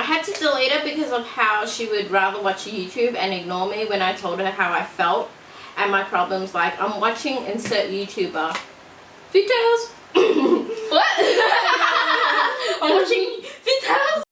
had to delete it because of how she would rather watch YouTube and ignore me when I told her how I felt and my problems. Like, I'm watching insert YouTuber. Food Tales. What? I'm watching Food Tales.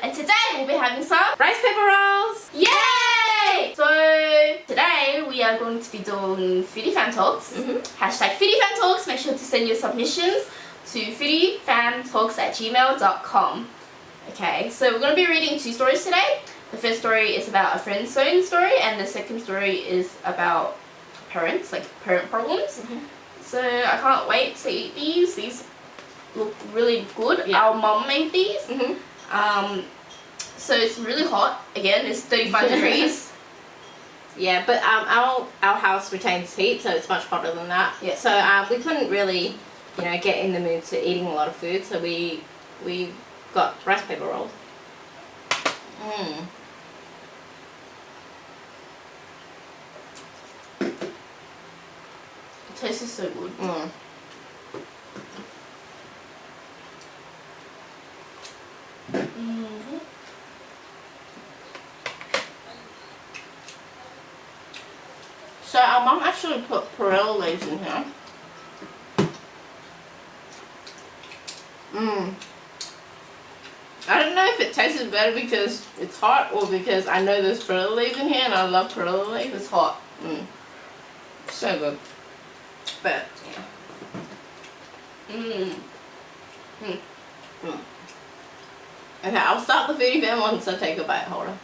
And today we'll be having some Rice paper rolls. Yay! So today we are going to be doing foodie fan talks. Hashtag foodie fan talks. Make sure to send your submissions to foodiefantalks@gmail.com. Okay, so we're going to be reading 2 stories today. The first story is about a friend zone story, and the second story is about parents, like parent problems. So I can't wait to eat these. These look really good. Yeah. Our mum made these. So it's really hot. Again, it's 35 degrees. Yeah, but our house retains heat, so it's much hotter than that. Yeah. So we couldn't really, you know, get in the mood to eating a lot of food, so we got rice paper rolls. It tastes so good. So our mum actually put perilla leaves in here. I don't know if it tastes better because it's hot or because I know there's perilla leaves in here and I love perilla leaves. It's hot. So good. But yeah. Okay, I'll start the foodie fan once I take a bite. Hold on.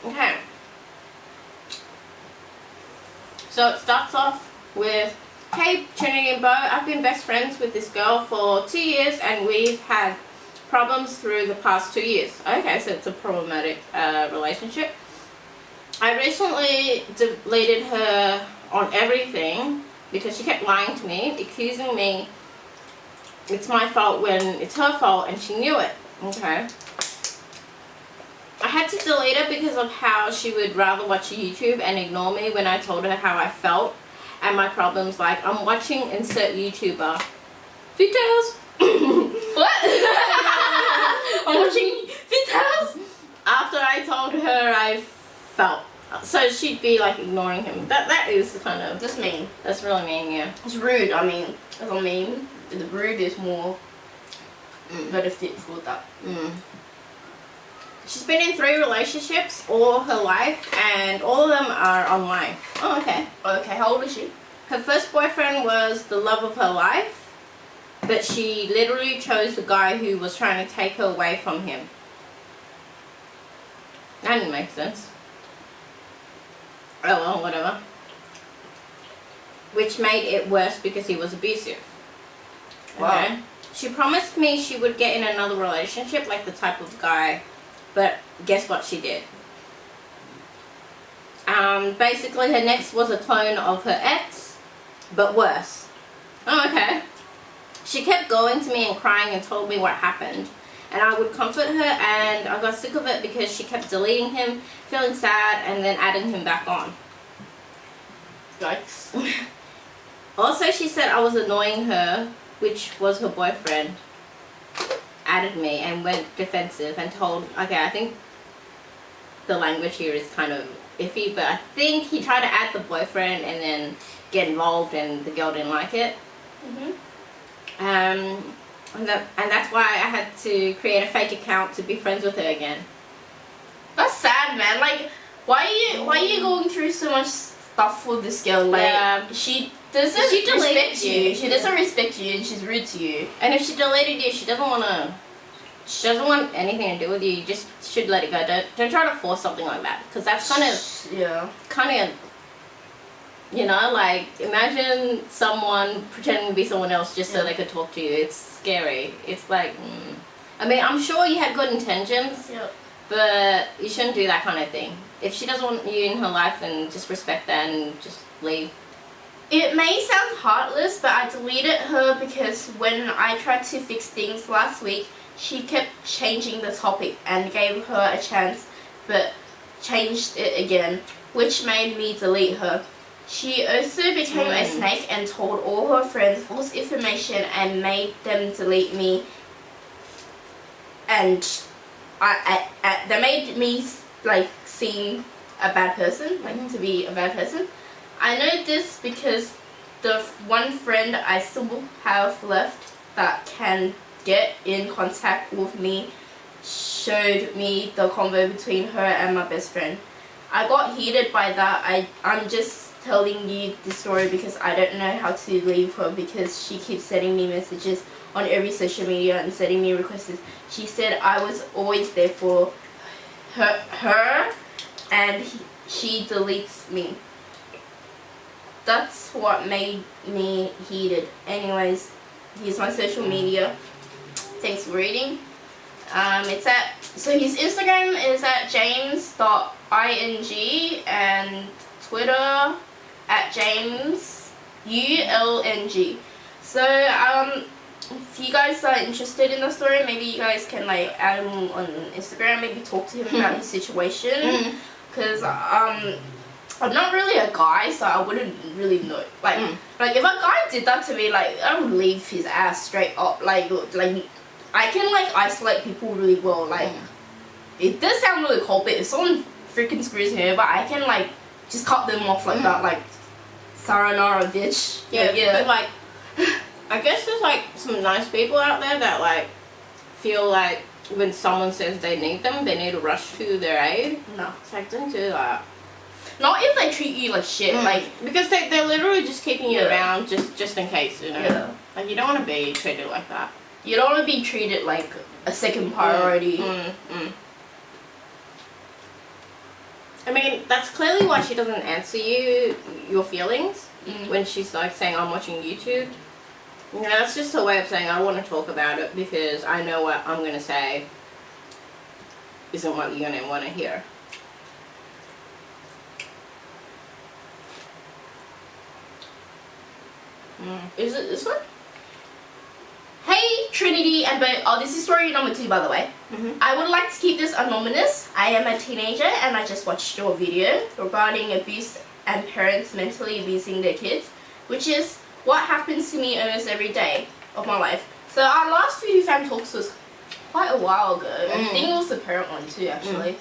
Okay. So it starts off with, hey Trinity and Bo, I've been best friends with this girl for 2 years and we've had problems through the past 2 years. Okay, so it's a problematic relationship. I recently deleted her on everything because she kept lying to me, accusing me it's my fault when it's her fault and she knew it. Okay. I had to delete it because of how she would rather watch YouTube and ignore me when I told her how I felt and my problems. Like, I'm watching insert YouTuber. Food Tales. What? I'm watching Food Tales. After I told her I felt. So she'd be like ignoring him. That is kind of... That's mean. That's really mean, yeah. It's rude, I mean. That's not mean. The rude is more better fit for that. She's been in 3 relationships all her life and all of them are online. Oh, okay. Okay, how old is she? Her first boyfriend was the love of her life, but she literally chose the guy who was trying to take her away from him. That didn't make sense. Oh well, whatever. Which made it worse because he was abusive. Wow. Okay. She promised me she would get in another relationship, like the type of guy, but guess what she did? Basically her next was a clone of her ex, but worse. Oh, okay. She kept going to me and crying and told me what happened. And I would comfort her, and I got sick of it because she kept deleting him, feeling sad, and then adding him back on. Yikes. Also, she said I was annoying her, which was her boyfriend, added me and went defensive and told, okay, I think the language here is kind of iffy, but I think he tried to add the boyfriend and then get involved and the girl didn't like it. And that's why I had to create a fake account to be friends with her again. That's sad, man. Like, why are you going through so much stuff for this girl? Like, she doesn't respect you. She doesn't respect you, and she's rude to you. And if she deleted you, she doesn't want to she doesn't want anything to do with you, you just should let it go. Don't try to force something like that, because that's kind of, you know, like, imagine someone pretending to be someone else just so they could talk to you. It's scary. It's like, I mean, I'm sure you had good intentions, but you shouldn't do that kind of thing. If she doesn't want you in her life, then just respect that and just leave. It may sound heartless, but I deleted her because when I tried to fix things last week, she kept changing the topic and gave her a chance, but changed it again, which made me delete her. She also became a snake and told all her friends false information and made them delete me. And they made me like seem a bad person, like to be a bad person. I know this because the one friend I still have left that can get in contact with me showed me the convo between her and my best friend. I got heated by that. I'm just telling you the story because I don't know how to leave her because she keeps sending me messages on every social media and sending me requests. She said I was always there for her and she deletes me. That's what made me heated. Anyways, here's my social media. Thanks for reading. So his Instagram is at james.ing and Twitter at jamesulng. So if you guys are interested in the story, maybe you guys can like add him on Instagram, maybe talk to him about his situation, because I'm not really a guy, so I wouldn't really know. Like if a guy did that to me, like I would leave his ass straight up. Like I can like isolate people really well. Like it does sound really cold, but if someone freaking screws me over, I can like just cut them off like that. Like sayonara, bitch. Yeah. But like, I guess there's like some nice people out there that like feel like when someone says they need them, they need to rush to their aid. No, it's like don't do that. Not if they treat you like shit, like because they're literally just keeping you around just in case, you know. Yeah. Like you don't want to be treated like that. You don't want to be treated like a second priority. I mean, that's clearly why she doesn't answer your feelings when she's like saying I'm watching YouTube. You know, that's just her way of saying I don't want to talk about it because I know what I'm gonna say isn't what you're gonna want to hear. Is it this one? Hey Trinity and Bo. Oh, this is story number 2, by the way. I would like to keep this anonymous. I am a teenager and I just watched your video regarding abuse and parents mentally abusing their kids, which is what happens to me almost every day of my life. So our last few fam talks was quite a while ago. I think it was the parent one too, actually.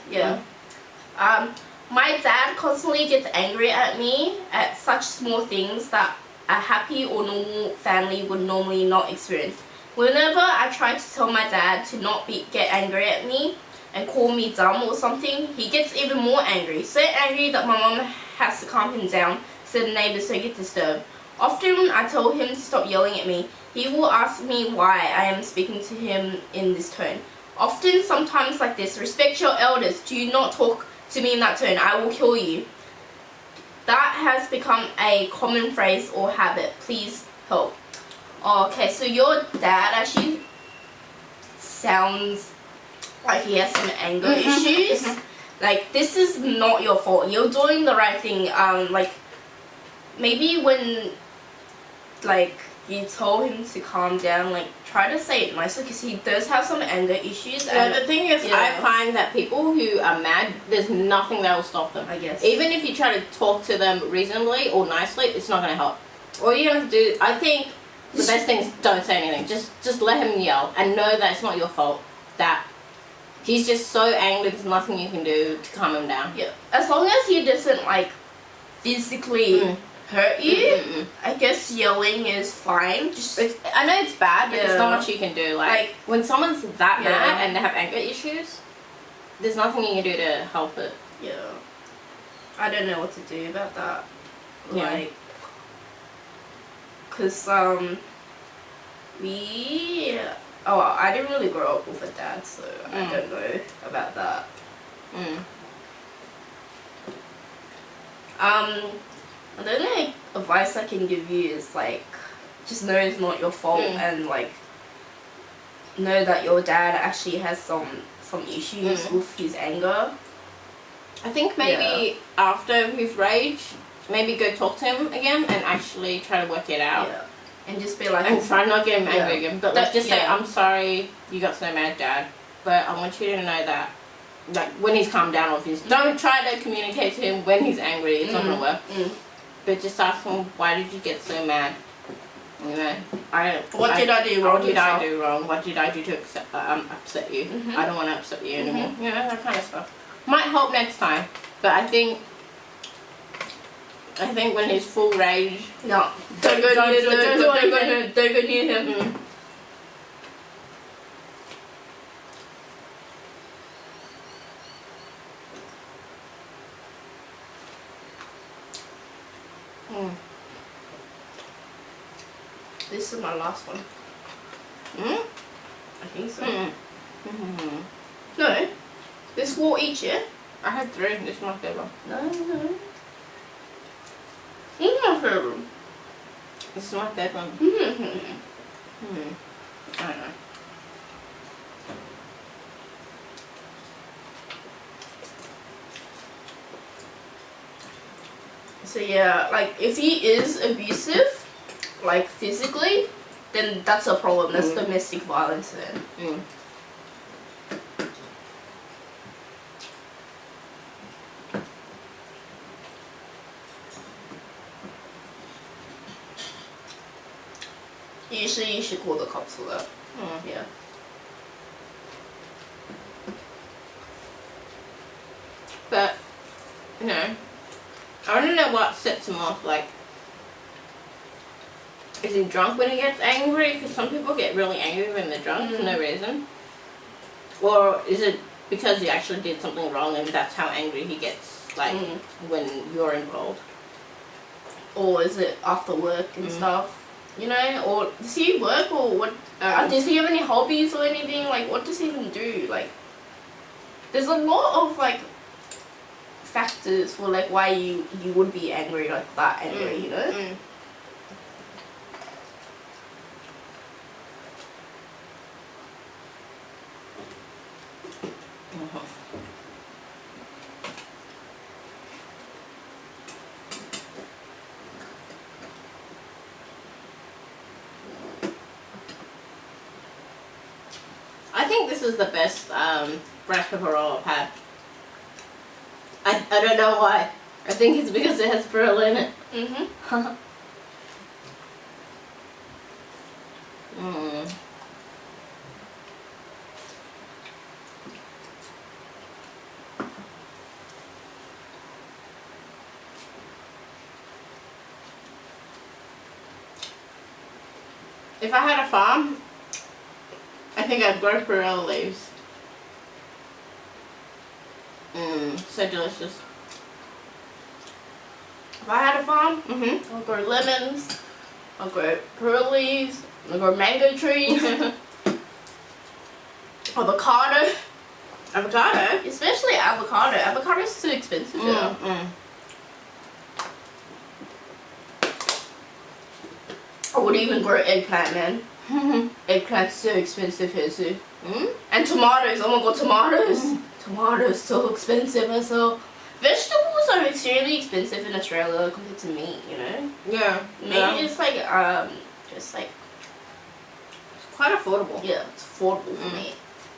My dad constantly gets angry at me at such small things that a happy or normal family would normally not experience. Whenever I try to tell my dad to not get angry at me and call me dumb or something, he gets even more angry. So angry that my mom has to calm him down so the neighbors don't get disturbed. Often I tell him to stop yelling at me. He will ask me why I am speaking to him in this tone. Often, sometimes like this, respect your elders. Do not talk to me in that tone. I will kill you. That has become a common phrase or habit. Please help. Okay, so your dad actually sounds like he has some anger issues. Like, this is not your fault. You're doing the right thing. Like, maybe when, like, you told him to calm down, like, try to say it nicely because he does have some anger issues. And the thing is, I find that people who are mad, there's nothing that will stop them. I guess. Even if you try to talk to them reasonably or nicely, it's not going to help. All you have to do, I think, the best thing is don't say anything. Just let him yell and know that it's not your fault. That he's just so angry, there's nothing you can do to calm him down. Yeah. As long as he doesn't, like, physically hurt you, I guess yelling is fine. I know it's bad, but there's not much you can do. Like when someone's that mad and they have anger issues, there's nothing you can do to help it. Yeah. I don't know what to do about that. Like, cause we Oh, I didn't really grow up with a dad, so I don't know about that. The only advice I can give you is like, just know it's not your fault, and like, know that your dad actually has some issues with his anger. I think maybe after his rage, maybe go talk to him again and actually try to work it out. Yeah. And just be like, and try not get him angry again. But let's just say, I'm sorry you got so mad, Dad. But I want you to know that, like, when he's calmed down off his, don't try to communicate to him when he's angry. It's not gonna work. But just ask him, why did you get so mad? You know, what did I do wrong? What did I do wrong? What did I do to upset you? I don't want to upset you anymore. You know, that kind of stuff. Might help next time. But I think when he's full rage, no, don't go near him. This is my last one. I think so. No, this 4 each, yeah? I had 3. This is my favourite. No. This is my favourite. This is my favourite. I don't know. So yeah, like if he is abusive, like physically, then that's a problem. That's domestic violence then. Usually you should call the cops for that. Yeah. But, you know, I don't know what sets him off. Like, is he drunk when he gets angry? Because some people get really angry when they're drunk for no reason. Or is it because he actually did something wrong and that's how angry he gets, like, when you're involved? Or is it after work and stuff? You know, or does he work, or what? Does he have any hobbies or anything? Like, what does he even do? Like, there's a lot of like factors for like why you would be angry, like that angry, you know. I think this is the best rice pepper roll I've had. I don't know why. I think it's because it has pearl in it. If I had a farm, I think I'd grow pearl leaves. So delicious. If I had a farm, I'll grow lemons, I'll grow pearl leaves, I'll grow mango trees, avocado. Avocado? Especially avocado. Avocado is so expensive now. I would even grow eggplant, man. Eggplant's so expensive here too. And tomatoes. Oh my god, tomatoes. Tomatoes so expensive as well. Vegetables are extremely expensive in Australia compared to meat, you know? Yeah. Meat is like, just like, it's quite affordable. Yeah, it's affordable for meat.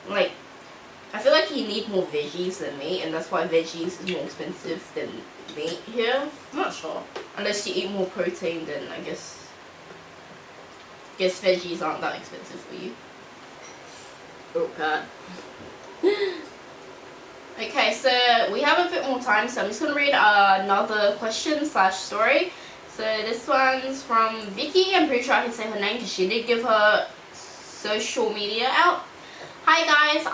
Like, I feel like you need more veggies than meat, and that's why veggies is more expensive than meat here. I'm not sure. Unless you eat more protein, then I guess veggies aren't that expensive for you. Oh god. Okay, so we have a bit more time, so I'm just going to read another question / story. So this one's from Vicky. I'm pretty sure I can say her name because she did give her social media out. Hi guys,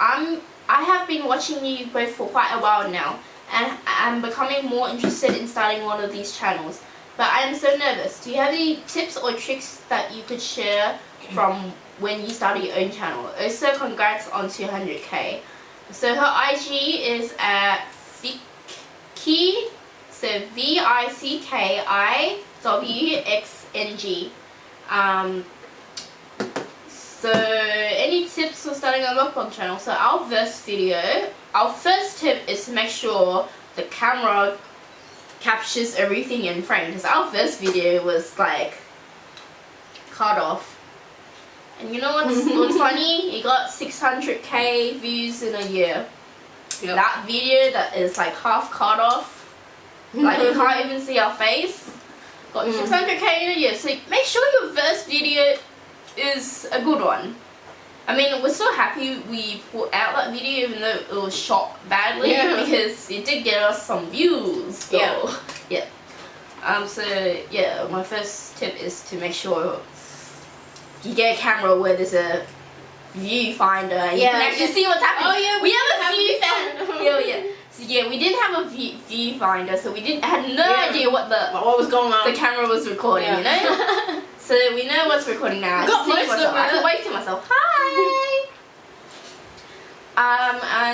I have been watching you both for quite a while now, and I'm becoming more interested in starting one of these channels. But I am so nervous. Do you have any tips or tricks that you could share from when you start your own channel. Also, congrats on 200k. So her IG is at Vicky, so VICKIWXNG. So any tips for starting a mukbang channel? So our first tip is to make sure the camera captures everything in frame, because our first video was like cut off. And you know what's funny? It got 600k views in a year. Yep. That video that is like half cut off, like you can't even see our face, got 600k in a year. So make sure your first video is a good one. I mean, we're so happy we put out that video even though it was shot badly, because it did get us some views. So, yeah. So yeah, my first tip is to make sure you get a camera where there's a viewfinder and you can actually see what's happening. Oh yeah, we have a viewfinder. So yeah, we didn't have a viewfinder, so we had no idea what was going on. The camera was recording, you know. So we know what's recording now. I can wave to myself. Hi.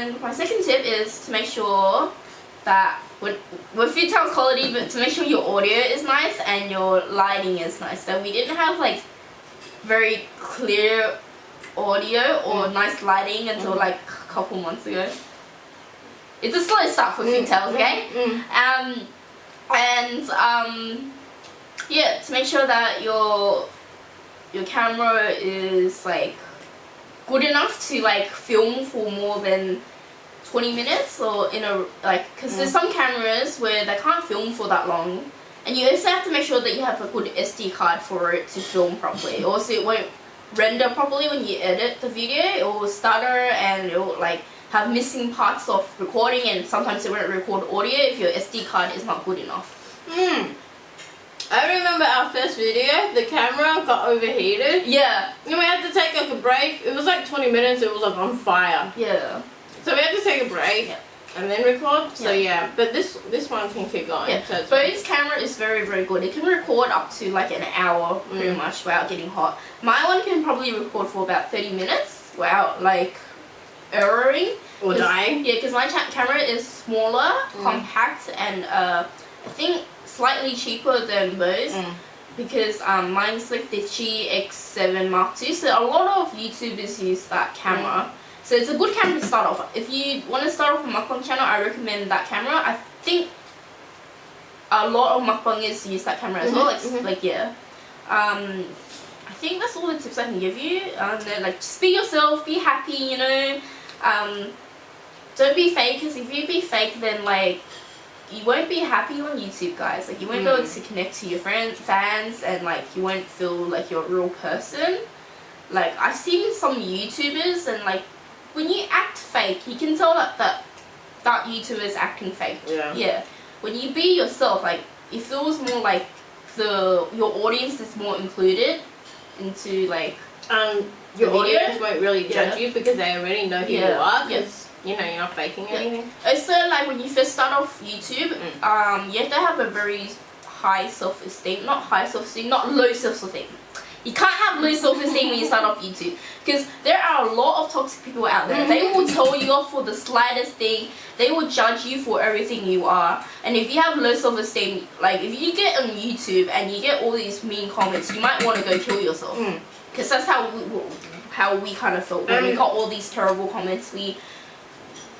And my second tip is to make sure that with few times quality, but to make sure your audio is nice and your lighting is nice. So we didn't have like very clear audio or nice lighting until like a couple months ago. It's a slow start for few tales, okay? Yeah, to make sure that your camera is like good enough to like film for more than 20 minutes, or in a like, because there's some cameras where they can't film for that long, and you also have to make sure that you have a good SD card for it to film properly. Also, it won't render properly when you edit the video. It will stutter and it will like have missing parts of recording, and sometimes it won't record audio if your SD card is not good enough. I remember our first video, the camera got overheated. Yeah. And we had to take like a break. It was like 20 minutes, it was like on fire. Yeah. So we had to take a break and then record. So yeah, but this one can keep going. Yeah. So Bo's camera is very, very good. It can record up to like an hour pretty much without getting hot. My one can probably record for about 30 minutes without like erroring. Or dying. Yeah, because my camera is smaller, compact, and I think slightly cheaper than Bo's, because mine's like the GX7 Mark II, so a lot of YouTubers use that camera. So it's a good camera to start off. If you want to start off a mukbang channel, I recommend that camera. I think a lot of mukbangers use that camera as well. Like yeah. I think that's all the tips I can give you. Like just be yourself, be happy, you know. Don't be fake, because if you be fake, then like you won't be happy on YouTube, guys. Like you won't be able to connect to your fans, and like you won't feel like you're a real person. Like I've seen some YouTubers, and like when you act fake, you can tell that YouTuber is acting fake. Yeah. When you be yourself, like it feels more like your audience is more included into like your audience won't really judge you because they already know who you are. Because you know you're not faking anything. Also, like when you first start off YouTube, you have to have a very high self-esteem. Not high self-esteem, not low self-esteem. You can't have low self-esteem when you start off YouTube, because there are a lot of toxic people out there. They will tell you off for the slightest thing. They will judge you for everything you are. And if you have low self-esteem, like if you get on YouTube and you get all these mean comments, you might want to go kill yourself. Because that's how we kind of felt when we got all these terrible comments.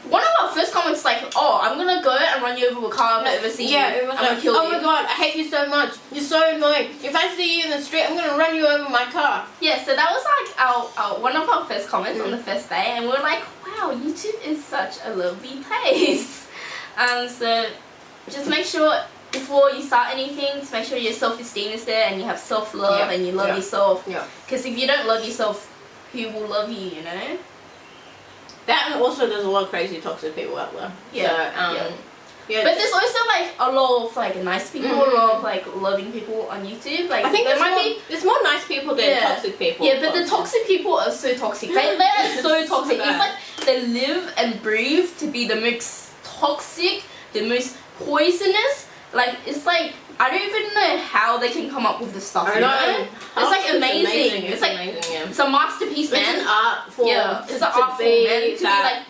One of our first comments like, oh, I'm gonna go and run you over with a car, I've never seen you. It was like, oh my god, I hate you so much. You're so annoying. If I see you in the street, I'm gonna run you over my car. Yeah, so that was like our one of our first comments on the first day, and we were like, wow, YouTube is such a lovely place. So just make sure before you start anything, to make sure your self-esteem is there and you have self-love and you love yourself. Because if you don't love yourself, who will love you, you know? That, and also there's a lot of crazy toxic people out there. But there's also like a lot of like nice people, a lot of like loving people on YouTube. Like I think there's more nice people than toxic people. Yeah, but the toxic people are so toxic. They are so toxic. It's like they live and breathe to be the most toxic, the most poisonous. Like it's like I don't even know how they can come up with the stuff. I you know. It's like amazing. It's like amazing, yeah. it's a masterpiece, man. It's an art form. Yeah, it's an art form, man. To be like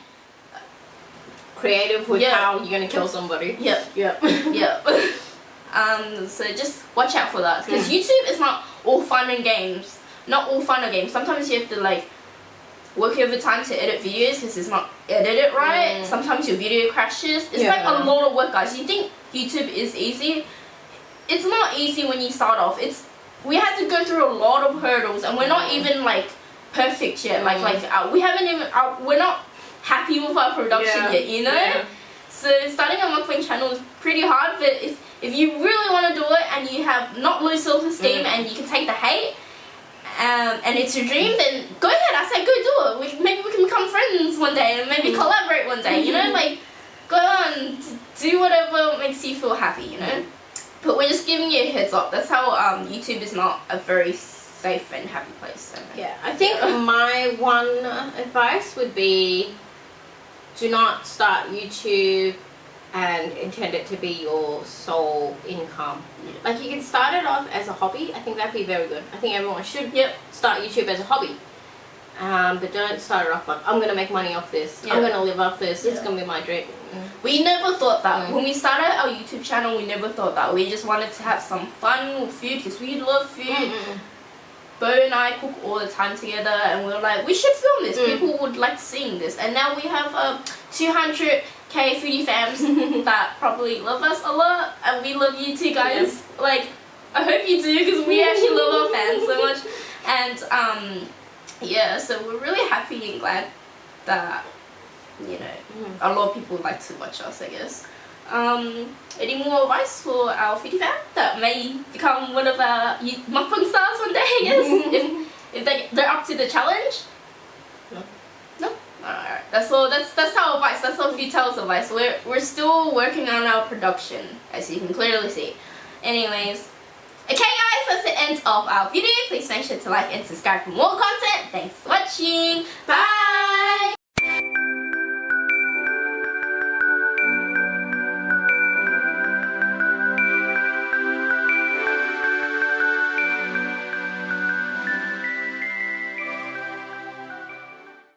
creative with Yeah. how you're gonna kill somebody. Yep. Yep. Yep. So just watch out for that, because YouTube is not all fun and games. Not all fun and games. Sometimes you have to like work overtime to edit videos because it's not edited right. Sometimes your video crashes. It's like a lot of work, guys. You think YouTube is easy? It's not easy when you start off. We had to go through a lot of hurdles, and we're not even like perfect yet. We haven't even we're not happy with our production yet, you know. Yeah. So starting a mukbang channel is pretty hard, but if you really want to do it and you have not low self-esteem and you can take the hate, and it's your dream, then go ahead. I say go do it. Maybe we can become friends one day and maybe collaborate one day, you know. Like, go on, do whatever makes you feel happy, you know. But we're just giving you a heads up. That's how YouTube is not a very safe and happy place. So. Yeah, I think my one advice would be, do not start YouTube and intend it to be your sole income. Like, you can start it off as a hobby. I think that'd be very good. I think everyone should start YouTube as a hobby. But don't start it off like, I'm gonna make money off this. I'm gonna live off this. It's gonna be my dream. We never thought that. When we started our YouTube channel, we never thought that. We just wanted to have some fun with food because we love food. Bo and I cook all the time together, and we were like, we should film this. People would like seeing this. And now we have 200k foodie fams that probably love us a lot, and we love you too, guys. Like, I hope you do, because we actually love our fans so much. And yeah, so we're really happy and glad that, you know, a lot of people like to watch us, I guess. Any more advice for our foodie fam that may become one of our mukbang stars one day, I guess? if they're up to the challenge? No? Alright, that's all. That's our advice. That's our Vitel's advice. We're still working on our production, as you can clearly see. Anyways, okay guys, that's the end of our video. Please make sure to like and subscribe for more content. Thanks for watching. Bye!